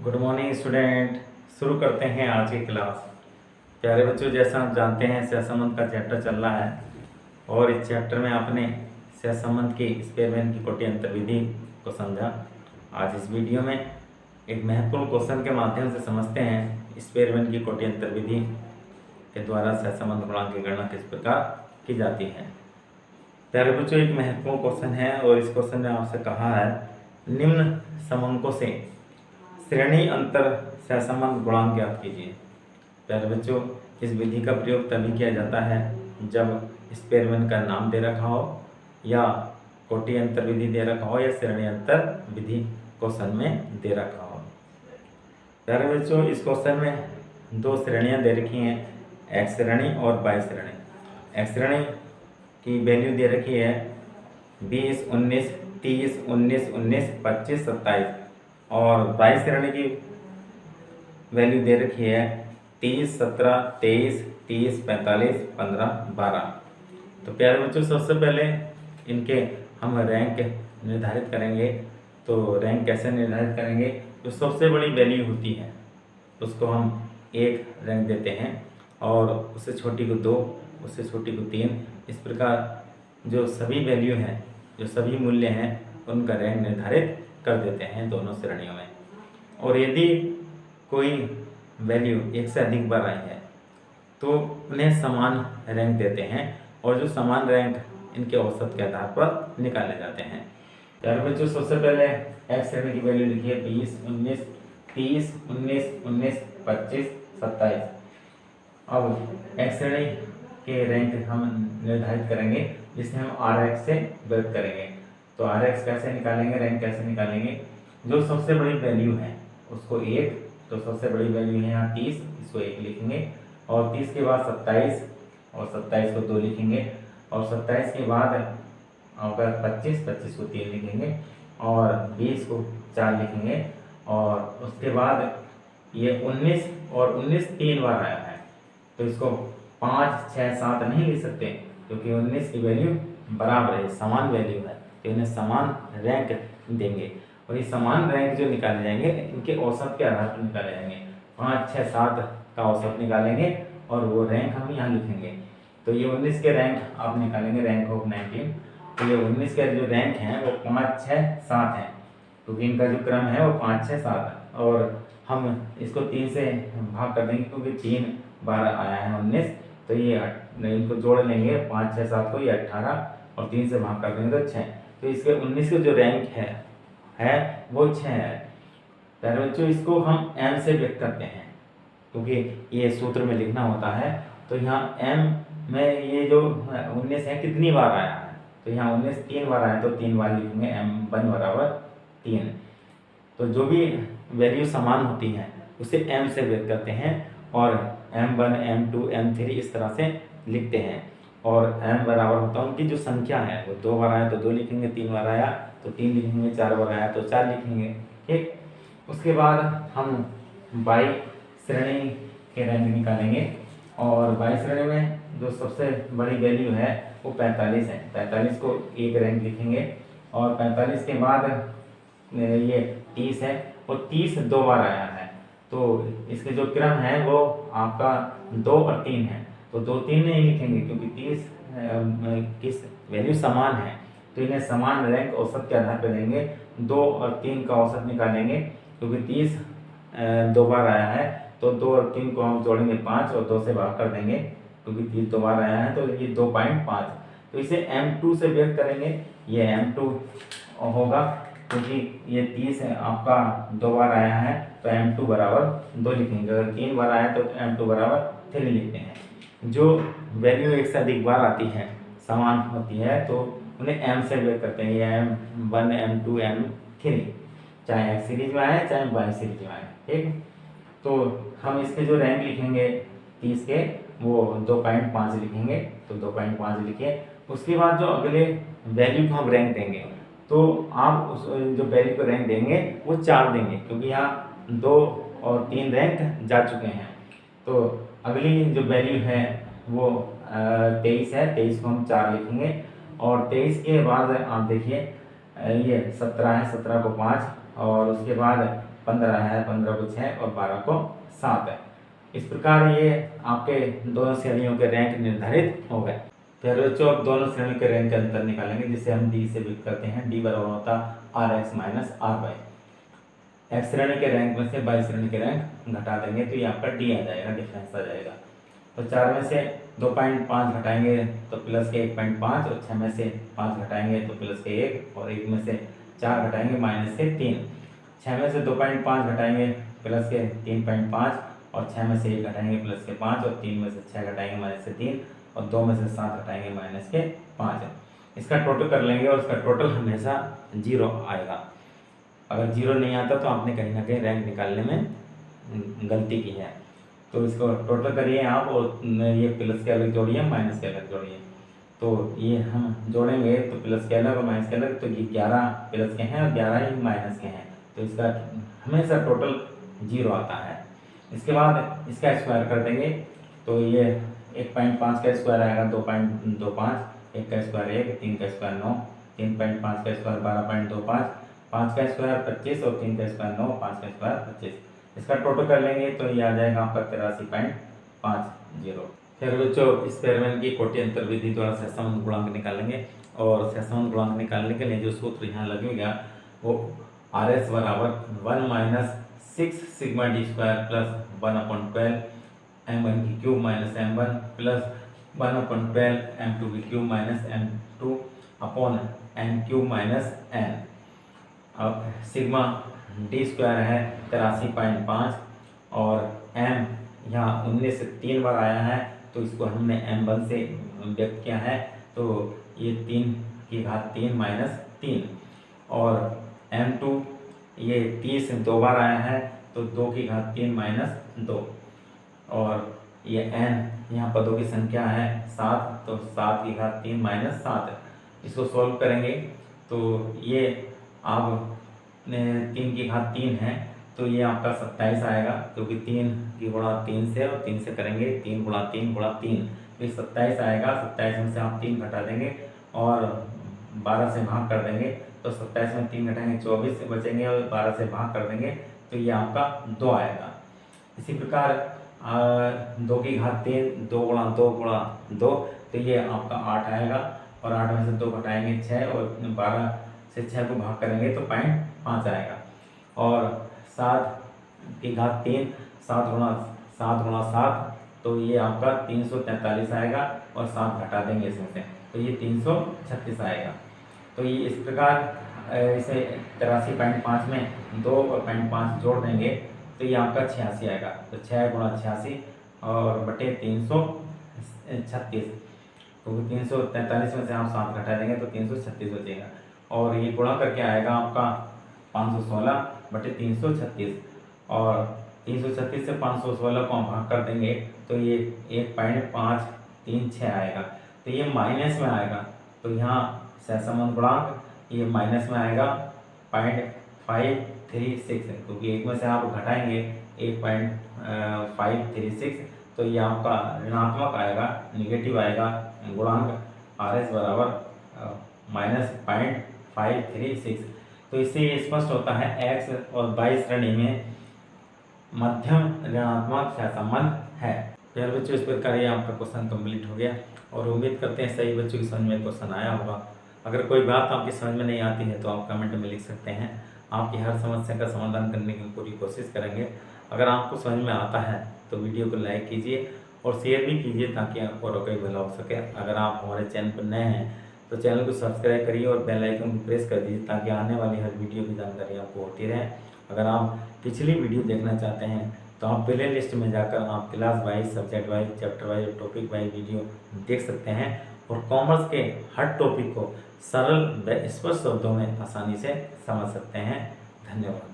Good morning student. शुरू करते हैं आज की क्लास। प्यारे बच्चों, जैसा आप जानते हैं सहसंबंध का चैप्टर चल रहा है और इस चैप्टर में आपने सहसंबंध की स्पेयरमैन की कोटि अंतर विधि को समझा। आज इस वीडियो में एक महत्वपूर्ण क्वेश्चन के माध्यम से समझते हैं स्पेयरमैन की कोटि अंतर विधि के द्वारा सहसंबंध गुणांक की गणना किस प्रकार की जाती है। प्यारे बच्चों, एक महत्वपूर्ण क्वेश्चन है और इस क्वेश्चन में आपसे कहा है निम्न समंकों से श्रेणी अंतर सहसंबंध गुणांक ज्ञात कीजिए। प्यारे बच्चों, इस विधि का प्रयोग तभी किया जाता है जब स्पेयरमैन का नाम दे रखा हो या कोटि अंतर विधि दे रखा हो या श्रेणी अंतर विधि क्वेश्चन में दे रखा हो। प्यारे बच्चों, इस क्वेश्चन में दो श्रेणियां दे रखी हैं, एक्स श्रेणी और वाई श्रेणी। एक्स श्रेणी की वैल्यू दे रखी है 20, 19, 30, 19, 19, 25, 27 और वाई श्रेणी की वैल्यू दे रखी है 30, 17, 23, 30, 45, 15, 12। तो प्यारे बच्चों, सबसे पहले इनके हम रैंक निर्धारित करेंगे। तो रैंक कैसे निर्धारित करेंगे? जो सबसे बड़ी वैल्यू होती है उसको हम 1 रैंक देते हैं और उससे छोटी को 2, उससे छोटी को 3। इस प्रकार जो सभी वैल्यू हैं, जो सभी मूल्य हैं, उनका रैंक निर्धारित कर देते हैं दोनों श्रेणियों में। और यदि कोई वैल्यू 1 से अधिक बार आई है तो उन्हें समान रैंक देते हैं और जो समान रैंक इनके औसत के आधार पर निकाले जाते हैं। यार बच्चों, सबसे पहले एक्स श्रेणी की वैल्यू लिखिए 20, 19, 30, 19, 19, 25, 27। अब एक्स श्रेणी के रैंक हम निर्धारित करेंगे जिसे हम आर एक्स से व्यक्त करेंगे। तो आर एक्स कैसे निकालेंगे, रैंक कैसे निकालेंगे? जो सबसे बड़ी वैल्यू है उसको 1, तो सबसे बड़ी वैल्यू है यहाँ 30, इसको 1 लिखेंगे और 30 के बाद 27 और 27 को 2 लिखेंगे और 27 के बाद अगर 25, 25 को 3 लिखेंगे और 20 को 4 लिखेंगे और उसके बाद ये 19 और 19 3 बार आया है तो इसको 5, 6, 7 नहीं लिख सकते क्योंकि 19 की वैल्यू बराबर है, समान वैल्यू है, तो इन्हें समान रैंक देंगे और ये समान रैंक जो निकाले जाएंगे इनके औसत के आधार पर निकाले जाएंगे। 5, 6, 7 का औसत निकालेंगे और वो रैंक हम यहाँ लिखेंगे। तो ये 19 के रैंक आप निकालेंगे, रैंक ऑफ 19। तो ये 19 के जो रैंक हैं वो 5, 6, 7 हैं क्योंकि इनका जो क्रम है वो 5, 6, 7 है और हम इसको 3 से भाग कर देंगे क्योंकि 3 बार आया है 19। तो ये इनको जोड़ लेंगे 5, 6, 7 को, ये 18 और 3 से भाग कर देंगे तो 6। तो इसके 19 के जो रैंक है वो 6 है। प्यारे बच्चों, इसको हम m से व्यक्त करते हैं क्योंकि ये सूत्र में लिखना होता है। तो यहाँ m में ये जो 19 है कितनी बार आया है, तो यहाँ 19 3 बार आया तो 3 बार लिखेंगे m1 बराबर 3। तो जो भी वैल्यू समान होती है उसे m से व्यक्त करते हैं और m1, m2, m3 इस तरह से लिखते हैं और m बराबर होता है उनकी जो संख्या है वो 2 बार आया तो 2 लिखेंगे, 3 बार आया तो 3 लिखेंगे, 4 बार आया तो 4 लिखेंगे। ठीक, उसके बाद हम वाई श्रेणी के रैंक निकालेंगे और वाई श्रेणी में जो सबसे बड़ी वैल्यू है वो 45 है। 45 को 1 रैंक लिखेंगे और 45 के बाद ये 30 है और 30 2 बार आया है तो इसके जो क्रम है वो आपका 2 और 3 है। तो 2, 3 नहीं लिखेंगे क्योंकि 30 किस वैल्यू समान है तो इन्हें समान रैंक औसत के आधार पर देंगे। 2 और 3 का औसत निकालेंगे क्योंकि 30 2 बार आया है तो 2 और 3 को हम जोड़ेंगे 5 और 2 से भाग कर देंगे क्योंकि 30 2 बार आया है तो ये 2.5। तो इसे m2 से व्यक्त करेंगे, ये m2 होगा क्योंकि ये 30 है आपका 2 बार आया है तो m2 बराबर 2 लिखेंगे। अगर 3 बार आया तो m2 बराबर 3 लिखते हैं। जो वैल्यू 1 से अधिक बार आती है, समान होती है, तो उन्हें m से व्यक्त करते हैं, ये m1, m2, m3, चाहे x सीरीज में आए चाहे y सीरीज में आए। ठीक, तो हम इसके जो रैंक लिखेंगे 30 के वो 2.5 लिखेंगे, तो 2.5 लिखिए। उसके बाद जो अगले वैल्यू को हम रैंक देंगे तो आप उस जो वैल्यू को रैंक देंगे वो 4 देंगे क्योंकि यहाँ 2 और 3 रैंक जा चुके हैं। तो अगली जो वैल्यू है वो 23 है, 23 को हम 4 लिखेंगे और 23 के बाद आप देखिए ये 17 है, 17 को 5 और उसके बाद 15 है, 15 को 6 और 12 को 7 है। इस प्रकार ये आपके दोनों श्रेणियों के रैंक निर्धारित हो गए। फिर बच्चों अब दोनों श्रेणियों के रैंक के अंतर निकालेंगे, जिसे हम डी से व्यक्त करते हैं। डी बराबर होता r x minus r y. X श्रेणी के रैंक में से वाई श्रेणी के रैंक घटा देंगे तो ये आपका डी आ जाएगा, डिफरेंस आ जाएगा। तो 4 में से 2.5 घटाएंगे तो प्लस के 1.5, और 6 में से 5 घटाएंगे तो प्लस के 1, और 1 में से 4 घटाएंगे माइनस के 3। 6 में से 2.5 घटाएंगे प्लस के 3.5, और 6 में से 1 घटाएंगे प्लस के 5, और 3 में से 6 घटाएंगे माइनस के 3, और 2 में से 7 घटाएंगे माइनस के 5। इसका टोटल कर लेंगे और इसका टोटल हमेशा 0 आएगा। अगर 0 नहीं आता तो आपने कहीं ना कहीं रैंक निकालने में गलती की है। तो इसको टोटल करिए आप, और ये प्लस के अलग जोड़िए, माइनस के अलग जोड़िए। तो ये हम जोड़ेंगे तो प्लस के अलग और माइनस के अलग, तो ये 11 प्लस के हैं और 11 ही माइनस के हैं, तो इसका हमेशा टोटल 0 आता है। इसके बाद इसका स्क्वायर कर देंगे तो ये 1.5 का स्क्वायर आएगा 2.25, 1 का स्क्वायर 1, 3 का स्क्वायर 9, 3.5 का स्क्वायर 12.25, 5 का स्क्वायर 25, और 3 का स्क्वायर 9, 5 का स्क्वायर 25। इसका टोटल कर लेंगे तो ये आ जाएगा आपका 83.50। फिर बच्चों स्पेरमैन की कोटि अंतर विधि द्वारा सहसंबंध गुणांक निकालेंगे, और सहसंबंध गुणांक निकालने के लिए जो सूत्र यहाँ लगेगा वो आर एस बराबर 1 minus 6 sigma D square plus 1/12 m1 की cube minus m1 plus 1/12 m2 की cube minus m2 upon n cube minus n। अब सिग्मा डी स्क्वायर है 83.5, और m यहाँ 19 से 3 बार आया है तो इसको हमने m1 से व्यक्त किया है, तो ये 3 की घात 3 माइनस 3, और m2 ये 30 से 2 बार आया है तो 2 की घात 3 माइनस 2, और ये n यहाँ पदों की संख्या है 7, तो 7 की घात 3 माइनस 7। इसको सॉल्व करेंगे तो ये आप 3 की घात 3 है तो ये आपका 27 आएगा, क्योंकि 3 की गुणा 3 से, और 3 से करेंगे 3 गुणा 3 गुणा 3, तो 27 आएगा। 27 में से आप 3 घटा देंगे और 12 से भाग कर देंगे, तो 27 में 3 घटाएंगे 24 से बचेंगे, और 12 से भाग कर देंगे तो ये आपका 2 आएगा। इसी प्रकार 2 की घात 3, 2 गुणा 2 गुणा 2, तो ये आपका 8 आएगा, और 8 में से 2 घटाएंगे 6, और 12 से 6 को भाग करेंगे तो 0.5 आएगा। और 7 की घात 3, 7 गुणा 7, तो ये आपका 343 आएगा, और 7 घटा देंगे इसमें से तो ये 336 आएगा। तो ये इस प्रकार इसे 83.5 में 2 और 0.5 जोड़ देंगे तो ये आपका 86 आएगा। तो 6 गुणा 86 और बटे 336, तो 343 में से आप 7 घटा देंगे तो 336 बचेगा, और ये गुणा करके आएगा आपका 516 बटे 336, और 336 से 516 को हम भाग कर देंगे तो ये 1.536 आएगा, तो ये माइनस में आएगा। तो यहाँ सहसंबंध गुणांक ये माइनस में आएगा 0.536, क्योंकि एक में से आप घटाएंगे 1.536, तो ये आपका ऋणात्मक आएगा, निगेटिव आएगा गुणांक आर एस बराबर -0.536। तो इससे ये स्पष्ट होता है x और y श्रेणी में मध्यम ऋणात्मक सहसंबंध है। प्यारे बच्चों, इस प्रकार ये आपका क्वेश्चन कंप्लीट हो गया, और उम्मीद करते हैं सही बच्चों की समझ में क्वेश्चन आया होगा। अगर कोई बात आपकी समझ में नहीं आती है तो आप कमेंट में लिख सकते हैं, आपकी हर समस्या का समाधान करने की पूरी कोशिश करेंगे। अगर आपको समझ में आता है तो वीडियो को लाइक कीजिए और शेयर भी कीजिए, ताकि आपको और कोई भला हो सके। अगर आप हमारे चैनल पर नए हैं तो चैनल को सब्सक्राइब करिए और बेल आइकन को प्रेस कर दीजिए, ताकि आने वाली हर वीडियो की जानकारी आपको होती रहे। अगर आप पिछली वीडियो देखना चाहते हैं तो आप प्ले लिस्ट में जाकर आप class wise, subject wise, chapter wise, topic wise video देख सकते हैं, और कॉमर्स के हर टॉपिक को सरल व स्पष्ट शब्दों में आसानी से समझ सकते हैं। धन्यवाद।